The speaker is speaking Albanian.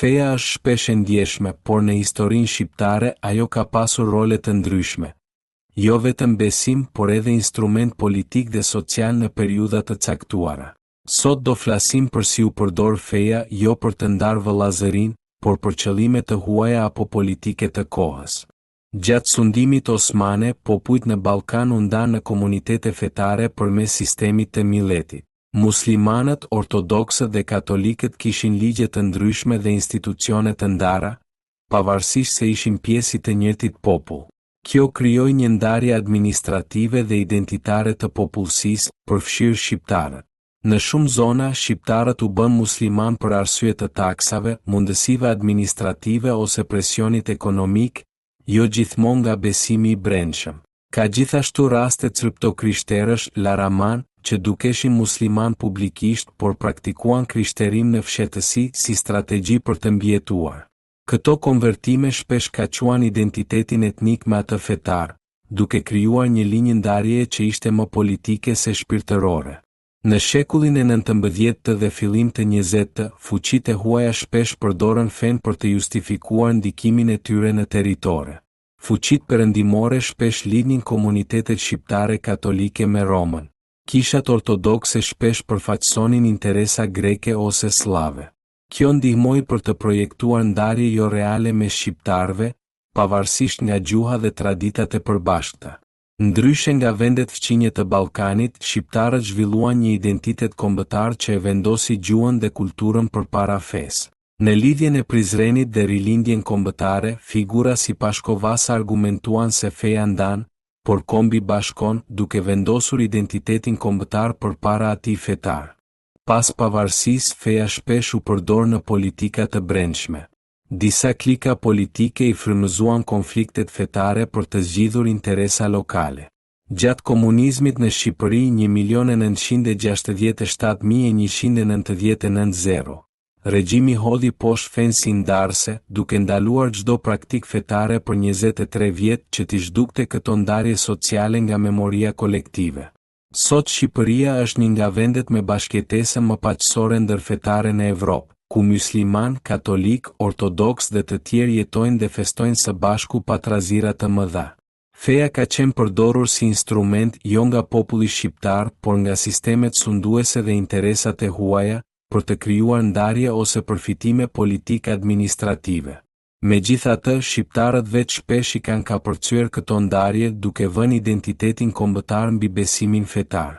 Feja është shpesh e ndjeshme, por në historinë shqiptare ajo ka pasur role të ndryshme. Jo vetëm besim, por edhe instrument politik dhe social në periudha të caktuara. Sot do flasim për si u përdor feja jo për të ndarë vëllazërinë, por për qëllime të huaja apo politike të kohës. Gjatë sundimit osmane, popujt në Ballkan u ndanë në komunitete fetare përmes sistemit të milletit. Muslimanët, ortodoksët dhe katolikët kishin ligje të ndryshme dhe institucione të ndara, pavarësisht se ishin pjesë të njëjtit popull. Kjo krijoi një ndarje administrative dhe identitare të popullsisë, përfshirë shqiptarët. Në shumë zona, shqiptarët u bën musliman për arsye të taksave, mundësive administrative ose presionit ekonomik, jo gjithmonë nga besimi i brendshëm. Ka gjithashtu raste criptokrishterësh, laraman, që dukeshin musliman publikisht por praktikuan krishterim në fshehtësi si strategji për të mbijetuar. Këto konvertime shpesh kaqjuan identitetin etnik me atë fetar, duke krijuar një linjë ndarjeje që ishte më politike se shpirtërore. Në shekullin e 19 dhe fillim të 20, fuqitë e huaja shpesh përdorën fen për të justifikuar ndikimin e tyre në territore. Fuqitë perëndimore shpesh lidhin komunitetet shqiptare katolike me Romën. Kishat ortodokse shpesh përfaqësonin interesa greke ose slave. Kjo ndihmoi për të projektuar ndarje jo reale me shqiptarëve, pavarësisht nga gjuha dhe traditat e përbashkëta. Ndryshe nga vendet fqinje të Ballkanit, shqiptarët zhvilluan një identitet kombëtar që e vendosi gjuhën dhe kulturën përpara fesë. Në lidhjen e Prizrenit dhe rilindjen kombëtare, figura si Pashkovasa argumentuan se feja ndan, por kombi bashkon, duke vendosur identitetin kombëtar përpara atij fetar. Pas pavarësisë, feja shpesh u përdor në politika të brendshme. Disa klika politike i frymëzuan konfliktet fetare për të zgjidhur interesa lokale. Gjatë komunizmit në Shqipëri 1.967.199 regjimi hodhi poshtë fenë si ndarëse, duke ndaluar çdo praktik fetare për 23 vjet që t'i zhdukte këto ndarje sociale nga memoria kolektive. Sot Shqipëria është një nga vendet me bashkëtesën më paqësore ndërfetare në Evropë, ku musliman, katolik, ortodoks dhe të tjerë jetojnë dhe festojnë së bashku pa trazira të mëdha. Feja ka qenë përdorur si instrument jo nga populli shqiptar, por nga sistemet sunduese dhe interesat e huaja, për të krijuar ndarje ose përfitime politike administrative. Megjithatë, shqiptarët vetë shpesh i kanë kapërcyer këto ndarje duke vënë identitetin kombëtar mbi besimin fetar.